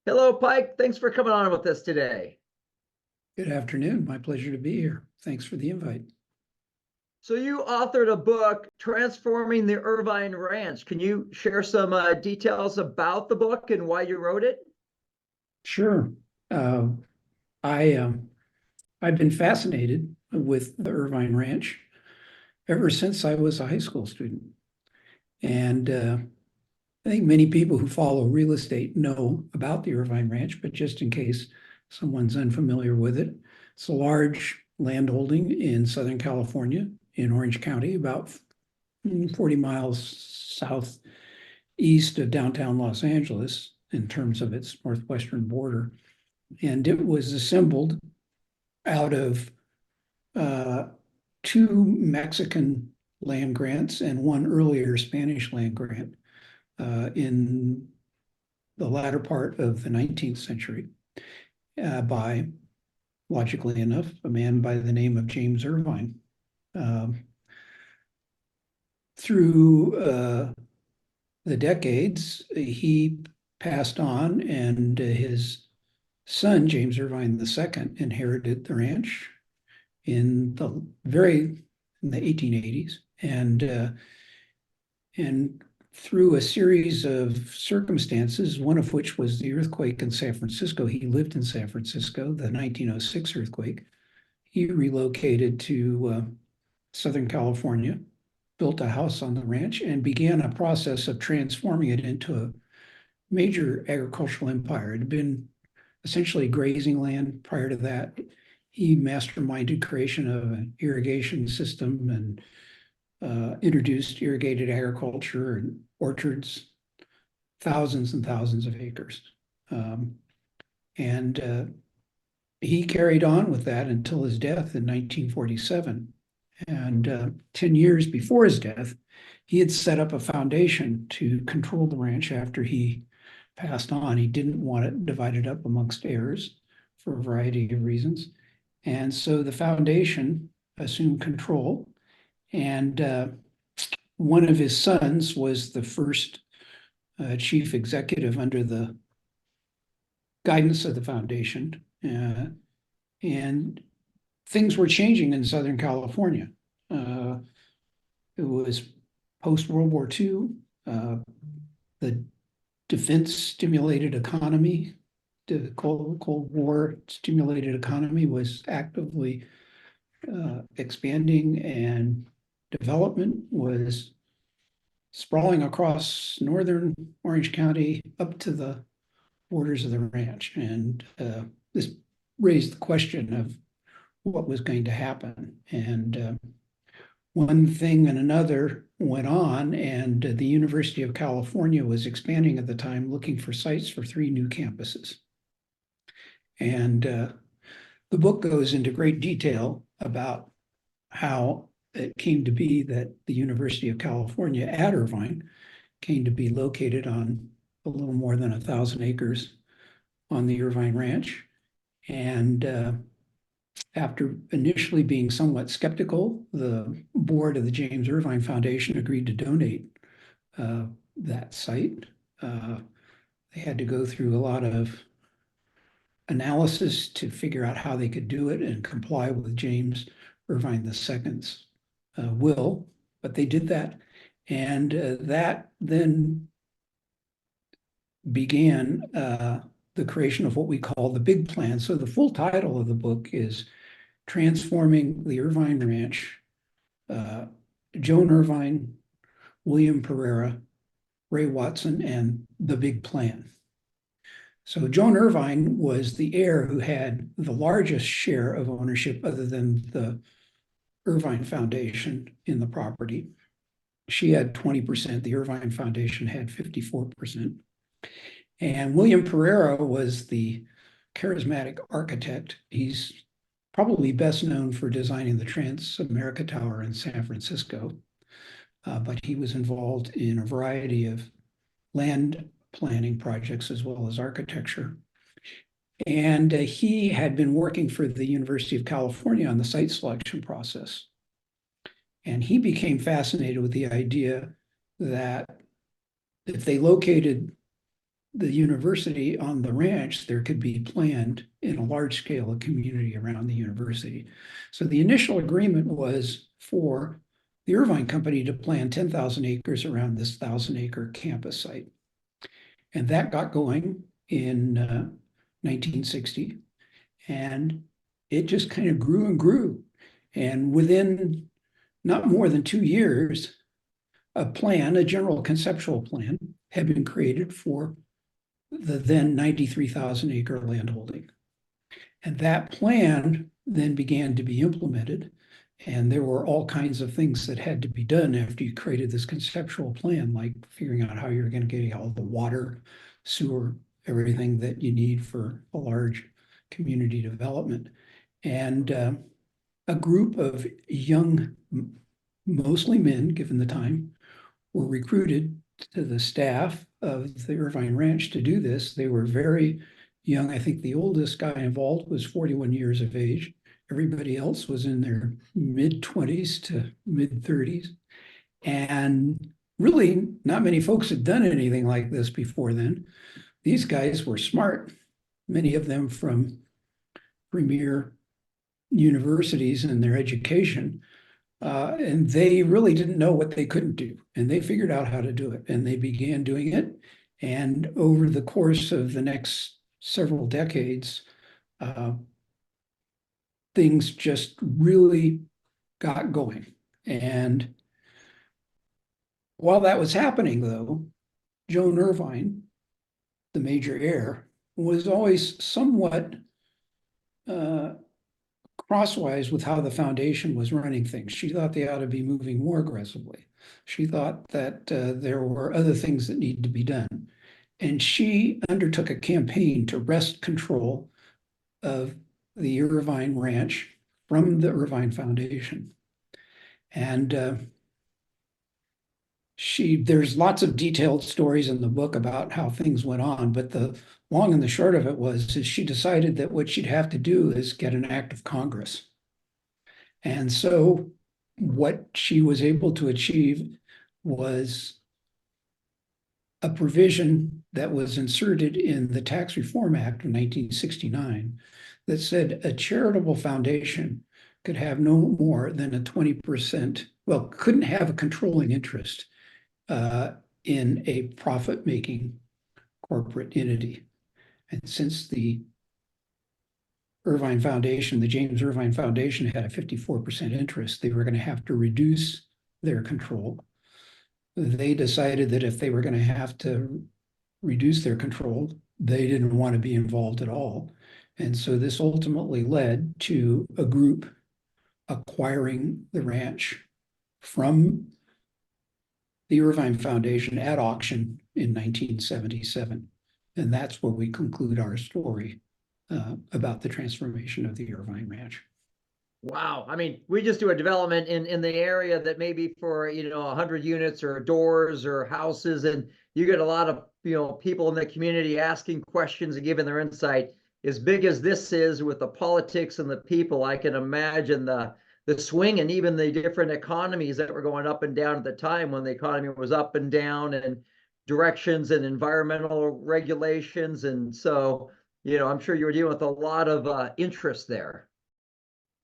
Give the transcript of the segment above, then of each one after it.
Hello, Pike. Thanks for coming on with us today. Good afternoon. My pleasure to be here. Thanks for the invite. So you authored a book, Transforming the Irvine Ranch. Can you share some details about the book and why you wrote it? Sure. Uh, I've been fascinated with the Irvine Ranch ever since I was a high school student. And I think many people who follow real estate know about the Irvine Ranch, but just in case someone's unfamiliar with it, it's a large landholding in Southern California, in Orange County, about 40 miles southeast of downtown Los Angeles in terms of its northwestern border. And it was assembled out of two Mexican land grants and one earlier Spanish land grant in the latter part of the 19th century by, logically enough, a man by the name of James Irvine. Through the decades, he passed on, and his son, James Irvine II, inherited the ranch in the 1880s, and through a series of circumstances, one of which was the earthquake in San Francisco. He lived in San Francisco, the 1906 earthquake. He relocated to Southern California, built a house on the ranch, and began a process of transforming it into a major agricultural empire. It had been essentially grazing land prior to that. He masterminded creation of an irrigation system and introduced irrigated agriculture and orchards, thousands and thousands of acres. And he carried on with that until his death in 1947. And 10 years before his death, he had set up a foundation to control the ranch after he passed on. He didn't want it divided up amongst heirs for a variety of reasons. And so the foundation assumed control. And one of his sons was the first chief executive under the guidance of the foundation. And things were changing in Southern California. It was post-World War II. The defense-stimulated economy, the Cold War stimulated economy was actively expanding, and development was sprawling across northern Orange County up to the borders of the ranch. And this raised the question of what was going to happen. And one thing and another went on, and the University of California was expanding at the time, looking for sites for 3 new campuses. And the book goes into great detail about how it came to be that the University of California at Irvine came to be located on a little more than 1,000 acres on the Irvine Ranch. And after initially being somewhat skeptical, the board of the James Irvine Foundation agreed to donate that site. They had to go through a lot of analysis to figure out how they could do it and comply with James Irvine II's will, but they did that. And that then began the creation of what we call the big plan. So the full title of the book is Transforming the Irvine Ranch, Joan Irvine, William Pereira, Ray Watson, and the Big Plan. So Joan Irvine was the heir who had the largest share of ownership other than the Irvine Foundation in the property. She had 20%. The Irvine Foundation had 54%. And William Pereira was the charismatic architect. He's probably best known for designing the Trans-America Tower in San Francisco, but he was involved in a variety of land planning projects as well as architecture. And he had been working for the University of California on the site selection process. And he became fascinated with the idea that if they located the university on the ranch there could be planned in a large scale community around the university. So the initial agreement was for the Irvine Company to plan 10,000 acres around this 1,000-acre campus site. And that got going in 1960. And it just kind of grew and grew. And within not more than 2 years, a plan, a general conceptual plan, had been created for the then 93,000 acre landholding. And that plan then began to be implemented. And there were all kinds of things that had to be done after you created this conceptual plan, like figuring out how you're going to get all the water, sewer, everything that you need for a large community development. And a group of young, mostly men, given the time, were recruited to the staff of the Irvine Ranch to do this. They were very young. I think the oldest guy involved was 41 years of age. Everybody else was in their mid-20s to mid-30s. And really, not many folks had done anything like this before then. These guys were smart, many of them from premier universities in their education. And they really didn't know what they couldn't do. And they figured out how to do it. And they began doing it. And over the course of the next several decades, things just really got going. And while that was happening, though, Joan Irvine, the major heir, was always somewhat crosswise with how the foundation was running things. She thought they ought to be moving more aggressively. She thought that there were other things that needed to be done. And she undertook a campaign to wrest control of the Irvine Ranch from the Irvine Foundation. And there's lots of detailed stories in the book about how things went on, but the long and the short of it is she decided that what she'd have to do is get an act of Congress. And so what she was able to achieve was a provision that was inserted in the Tax Reform Act of 1969 that said a charitable foundation could have no more than a 20%, well, couldn't have a controlling interest in a profit-making corporate entity. And since the Irvine Foundation, the James Irvine Foundation, had a 54% interest, they were going to have to reduce their control. They decided that if they were going to have to reduce their control, they didn't want to be involved at all. And so this ultimately led to a group acquiring the ranch from the Irvine Foundation at auction in 1977. And that's where we conclude our story about the transformation of the Irvine Ranch. Wow. I mean, we just do a development in the area that maybe for, 100 units or doors or houses, and you get a lot of, people in the community asking questions and giving their insight. As big as this is with the politics and the people, I can imagine the swing and even the different economies that were going up and down at the time when the economy was up and down and directions and environmental regulations. And so, I'm sure you were dealing with a lot of interest there.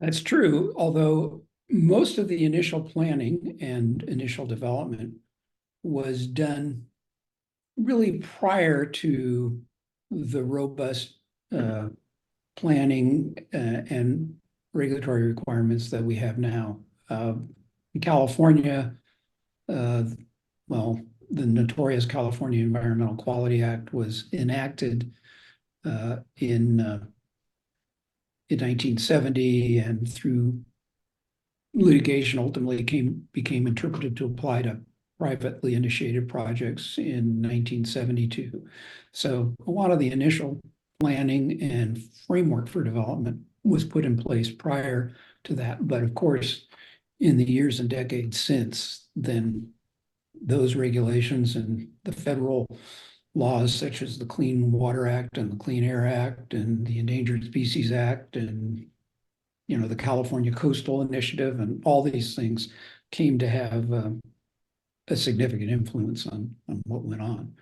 That's true, although most of the initial planning and initial development was done really prior to the robust planning and regulatory requirements that we have now. In California, well, the notorious California Environmental Quality Act was enacted in 1970, and through litigation ultimately became interpreted to apply to privately initiated projects in 1972. So a lot of the initial planning and framework for development was put in place prior to that. But of course, in the years and decades since then, those regulations and the federal laws such as the Clean Water Act and the Clean Air Act and the Endangered Species Act and the California Coastal Initiative and all these things came to have a significant influence on what went on.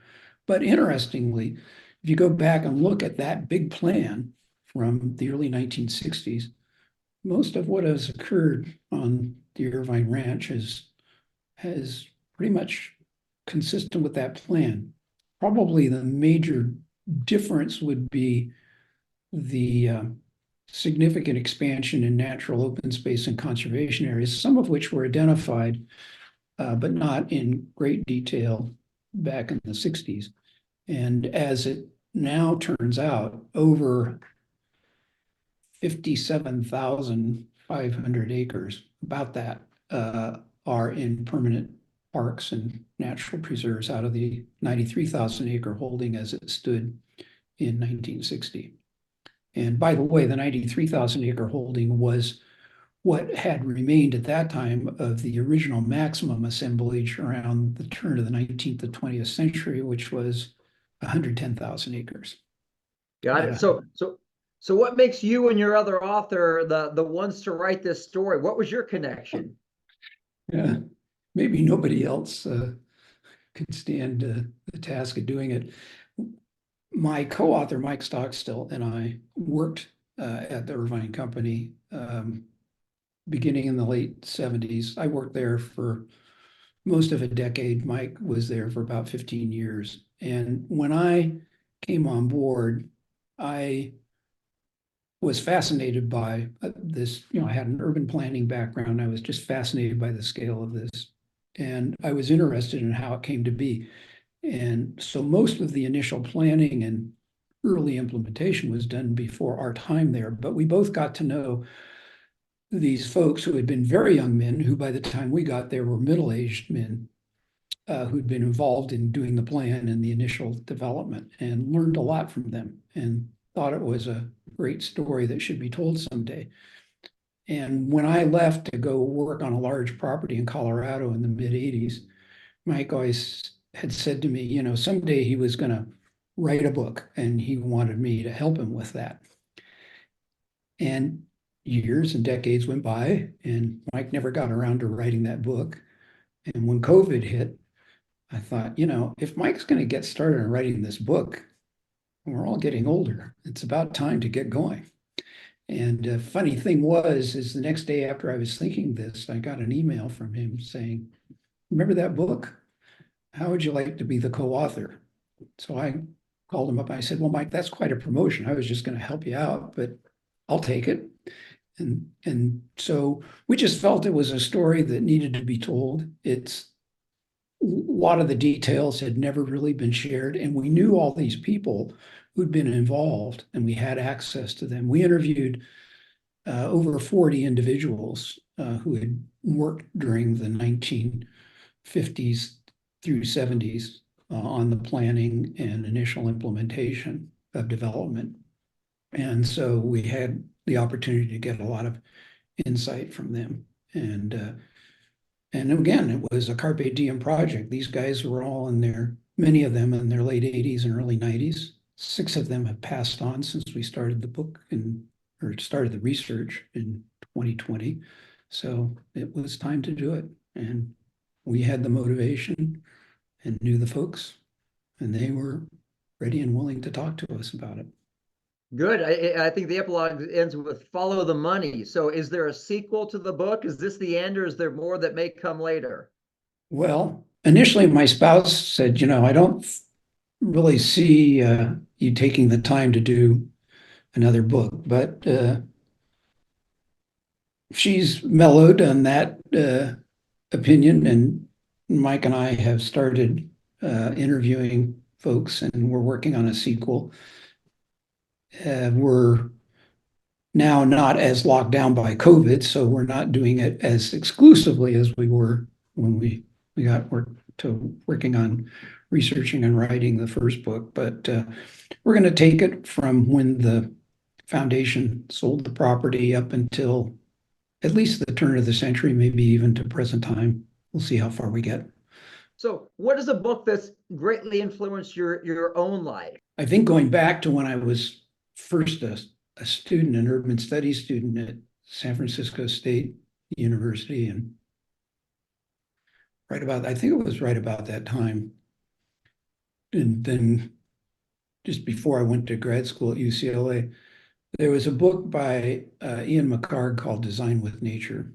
But interestingly, if you go back and look at that big plan from the early 1960s, most of what has occurred on the Irvine Ranch has pretty much consistent with that plan. Probably the major difference would be the significant expansion in natural open space and conservation areas, some of which were identified, but not in great detail back in the 60s. And as it now turns out, over 57,500 acres, about that, are in permanent parks and natural preserves out of the 93,000 acre holding as it stood in 1960. And by the way, the 93,000 acre holding was what had remained at that time of the original maximum assemblage around the turn of the 19th to 20th century, which was 110,000 acres. Got it. So what makes you and your other author the ones to write this story? What was your connection? Yeah, maybe nobody else could stand the task of doing it. My co-author, Mike Stockstill, and I worked at the Irvine Company beginning in the late 70s. I worked there for most of a decade. Mike was there for about 15 years. And when I came on board, I was fascinated by this. I had an urban planning background. I was just fascinated by the scale of this. And I was interested in how it came to be. And so most of the initial planning and early implementation was done before our time there. But we both got to know these folks who had been very young men, who by the time we got there were middle-aged men, who'd been involved in doing the plan and the initial development, and learned a lot from them and thought it was a great story that should be told someday. And when I left to go work on a large property in Colorado in the mid-80s, Mike always had said to me, someday he was going to write a book, and he wanted me to help him with that. And years and decades went by, and Mike never got around to writing that book. And when COVID hit, I thought, if Mike's going to get started on writing this book, we're all getting older. It's about time to get going. And the funny thing is the next day after I was thinking this, I got an email from him saying, remember that book? How would you like to be the co-author? So I called him up. I said, well, Mike, that's quite a promotion. I was just going to help you out, but I'll take it. And so we just felt it was a story that needed to be told. A lot of the details had never really been shared, and we knew all these people who'd been involved, and we had access to them. We interviewed over 40 individuals who had worked during the 1950s through 70s on the planning and initial implementation of development. And so we had the opportunity to get a lot of insight from them. And again, it was a carpe diem project. These guys were all many of them in their late 80s and early 90s. 6 of them have passed on since we started the book or started the research in 2020. So it was time to do it. And we had the motivation and knew the folks, and they were ready and willing to talk to us about it. Good. I think the epilogue ends with follow the money. So is there a sequel to the book? Is this the end, or is there more that may come later? Well, initially my spouse said, I don't really see you taking the time to do another book, but she's mellowed on that opinion, and Mike and I have started interviewing folks, and we're working on a sequel. We're now not as locked down by COVID, so we're not doing it as exclusively as we were when we got working on researching and writing the first book. But we're going to take it from when the foundation sold the property up until at least the turn of the century, maybe even to present time. We'll see how far we get. So what is a book that's greatly influenced your own life? I think going back to when I was first a student, an urban studies student at San Francisco State University, and I think it was right about that time, and then just before I went to grad school at UCLA, there was a book by Ian McCarg called Design with Nature.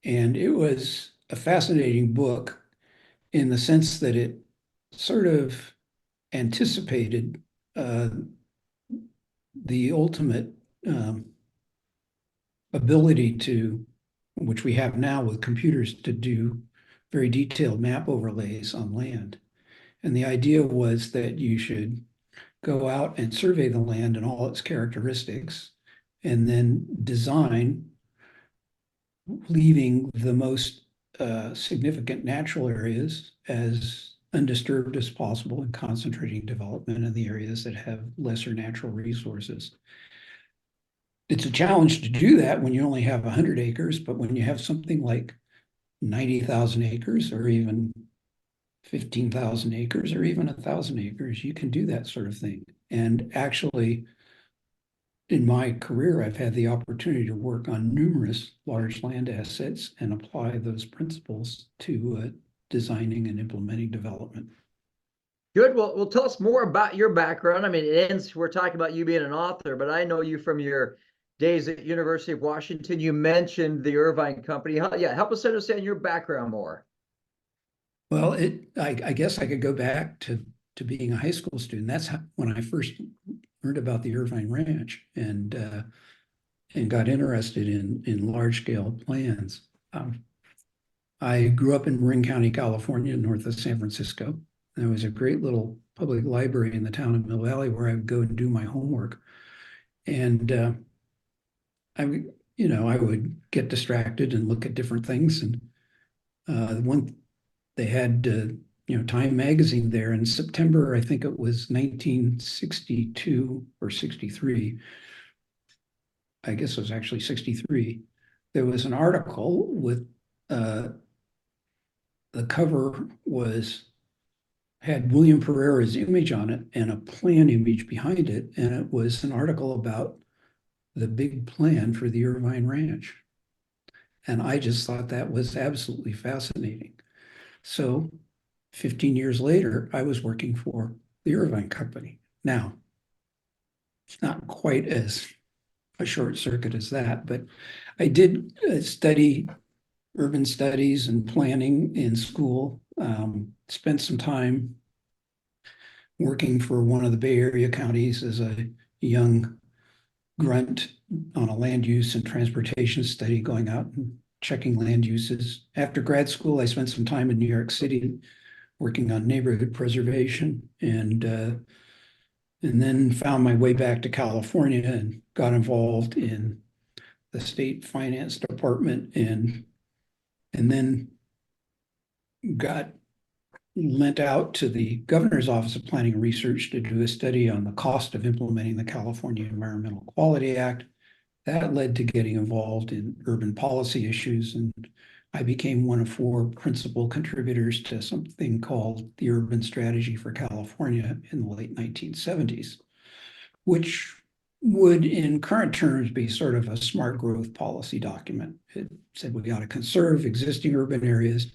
And it was a fascinating book in the sense that it sort of anticipated the ultimate ability to, which we have now with computers, to do very detailed map overlays on land. And the idea was that you should go out and survey the land and all its characteristics, and then design, leaving the most significant natural areas as undisturbed as possible and concentrating development in the areas that have lesser natural resources. It's a challenge to do that when you only have 100 acres, but when you have something like 90,000 acres or even 15,000 acres or even 1,000 acres, you can do that sort of thing. And actually, in my career, I've had the opportunity to work on numerous large land assets and apply those principles to designing and implementing development. Good. Well, tell us more about your background. I mean, it ends, we're talking about you being an author, but I know you from your days at University of Washington. You mentioned the Irvine Company. Yeah, help us understand your background more. Well, I guess I could go back to being a high school student. That's when I first learned about the Irvine Ranch and got interested in large scale plans. I grew up in Marin County, California, north of San Francisco. There was a great little public library in the town of Mill Valley where I would go and do my homework. And I would, I would get distracted and look at different things. And one, they had, Time magazine there in September, I think it was 1962 or 63. I guess it was actually 63. There was an article with the cover had William Pereira's image on it and a plan image behind it. And it was an article about the big plan for the Irvine Ranch. And I just thought that was absolutely fascinating. So 15 years later, I was working for the Irvine Company. Now, it's not quite as a short circuit as that, but I did study urban studies and planning in school. Spent some time working for one of the Bay Area counties as a young grunt on a land use and transportation study, going out and checking land uses. After grad school, I spent some time in New York City working on neighborhood preservation, and then found my way back to California and got involved in the state finance department, and then got lent out to the governor's office of planning and research to do a study on the cost of implementing the California Environmental Quality Act. That led to getting involved in urban policy issues, and I became one of 4 principal contributors to something called the Urban Strategy for California in the late 1970s, which would in current terms be sort of a smart growth policy document. It said we got to conserve existing urban areas,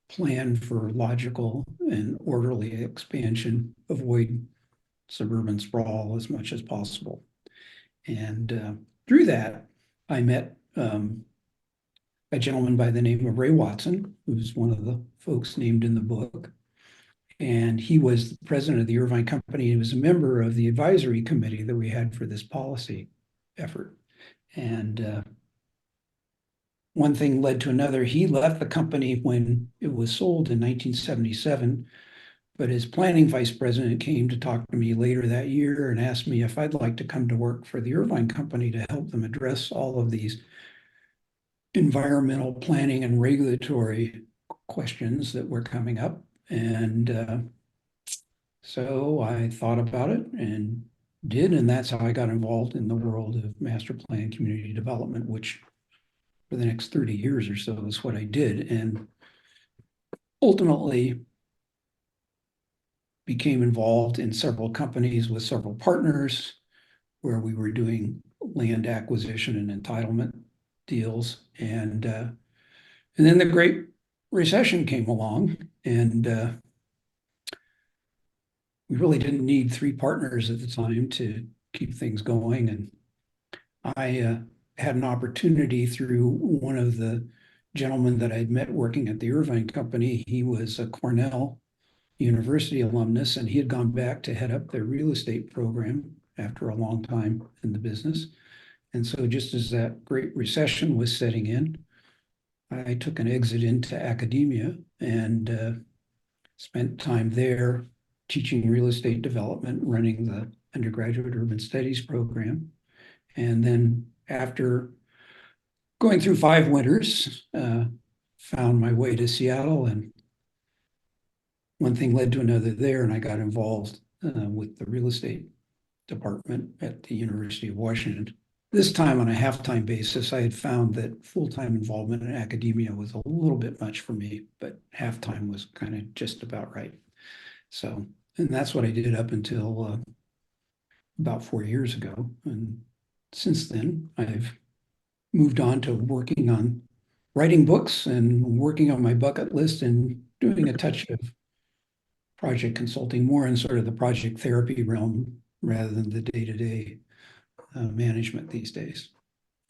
plan for logical and orderly expansion, avoid suburban sprawl as much as possible. And through that, I met a gentleman by the name of Ray Watson, who's one of the folks named in the book. And he was the president of the Irvine Company. He was a member of the advisory committee that we had for this policy effort. And one thing led to another. He left the company when it was sold in 1977, but his planning vice president came to talk to me later that year and asked me if I'd like to come to work for the Irvine Company to help them address all of these environmental planning and regulatory questions that were coming up. And so I thought about it and did, and that's how I got involved in the world of master plan community development, which for the next 30 years or so is what I did, and ultimately became involved in several companies with several partners where we were doing land acquisition and entitlement deals. And then the Great Recession came along, and we really didn't need three partners at the time to keep things going. And I had an opportunity through one of the gentlemen that I'd met working at the Irvine company. He was a Cornell University alumnus, and he had gone back to head up their real estate program after a long time in the business. And so just as that Great Recession was setting in, I took an exit into academia and spent time there teaching real estate development, running the undergraduate urban studies program. And then after going through 5 winters, found my way to Seattle, and one thing led to another there, and I got involved with the real estate department at the University of Washington. This time on a half-time basis, I had found that full-time involvement in academia was a little bit much for me, but half-time was kind of just about right. So, and that's what I did up until about 4 years ago. And since then, I've moved on to working on writing books and working on my bucket list and doing a touch of project consulting, more in sort of the project therapy realm rather than the day-to-day management these days.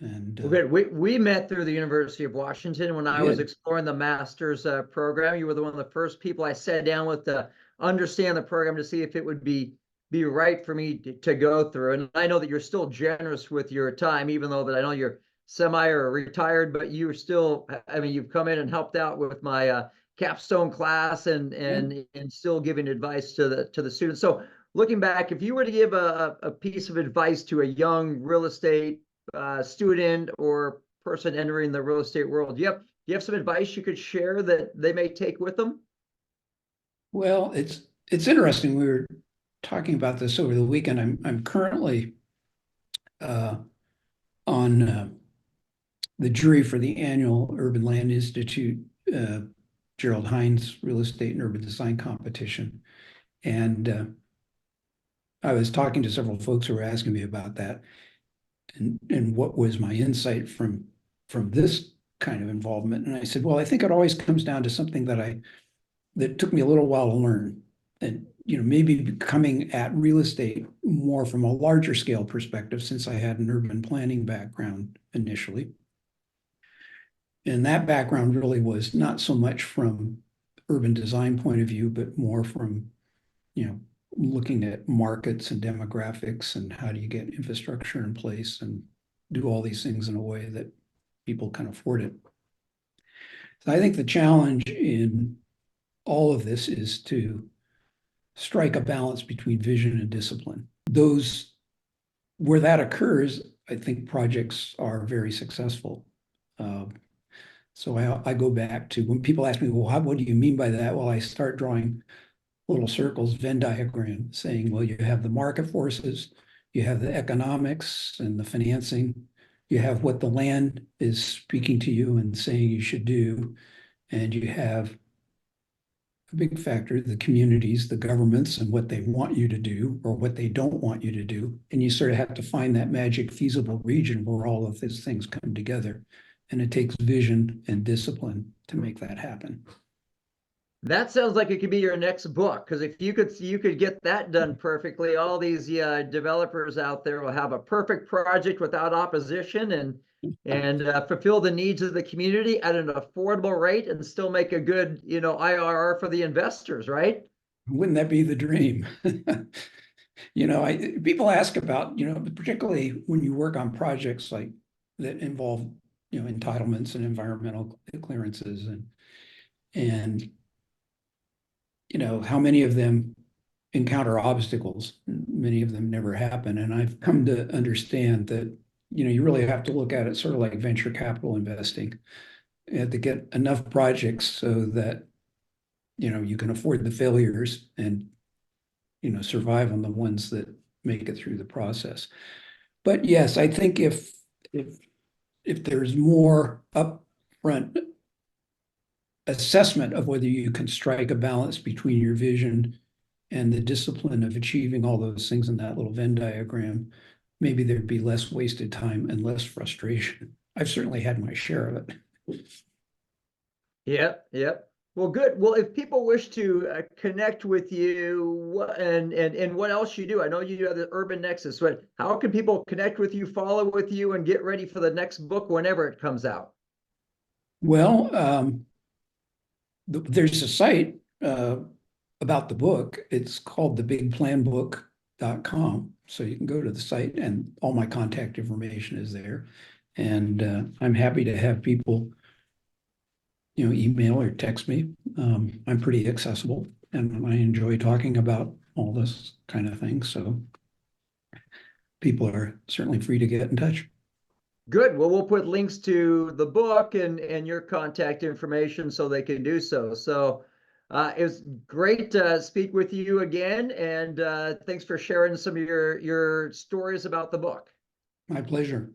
And Well, good. We met through the University of Washington when I was did. exploring the master's program. You were one of the first people I sat down with to understand the program to see if it would be right for me to go through. And I know that you're still generous with your time, even though that I know you're semi or retired, but you're still, I mean, you've come in and helped out with my capstone class and still giving advice to the students. So looking back, if you were to give a piece of advice to a young real estate student or person entering the real estate world, do you have some advice you could share that they may take with them? Well, it's interesting. We were talking about this over the weekend. I'm currently uh, on the jury for the annual Urban Land Institute uh, Gerald Hines Real Estate and Urban Design Competition, and I was talking to several folks who were asking me about that, and what was my insight from this kind of involvement. And I said, well, I think it always comes down to something that took me a little while to learn. And, maybe coming at real estate more from a larger scale perspective, since I had an urban planning background initially. And that background really was not so much from urban design point of view, but more from, looking at markets and demographics and how do you get infrastructure in place and do all these things in a way that people can afford it. So I think the challenge in all of this is to strike a balance between vision and discipline. Those, where that occurs, I think projects are very successful. So I go back to when people ask me, well, what do you mean by that? Well, I start drawing little circles, Venn diagram, saying, well, you have the market forces, you have the economics and the financing, you have what the land is speaking to you and saying you should do, and you have a big factor, the communities, the governments, and what they want you to do or what they don't want you to do. And you sort of have to find that magic feasible region where all of these things come together. And it takes vision and discipline to make that happen. That sounds like it could be your next book, because if you could get that done perfectly, all these developers out there will have a perfect project without opposition and fulfill the needs of the community at an affordable rate and still make a good IRR for the investors, right? Wouldn't that be the dream? People ask about, particularly when you work on projects like that involve, entitlements and environmental clearances and how many of them encounter obstacles. Many of them never happen. And I've come to understand that, you really have to look at it sort of like venture capital investing. You have to get enough projects so that, you can afford the failures and, survive on the ones that make it through the process. But yes, I think if there's more upfront assessment of whether you can strike a balance between your vision and the discipline of achieving all those things in that little Venn diagram, maybe there'd be less wasted time and less frustration. I've certainly had my share of it. Yep, yep. Well, good. Well, if people wish to connect with you and what else you do, I know you do have the Urban Nexus, but how can people connect with you, follow with you, and get ready for the next book whenever it comes out? Well, there's a site about the book. It's called thebigplanbook.com. So you can go to the site and all my contact information is there. And I'm happy to have people, email or text me. I'm pretty accessible and I enjoy talking about all this kind of thing. So people are certainly free to get in touch. Good. Well, we'll put links to the book and your contact information so they can do so. So it was great to speak with you again, and thanks for sharing some of your stories about the book. My pleasure.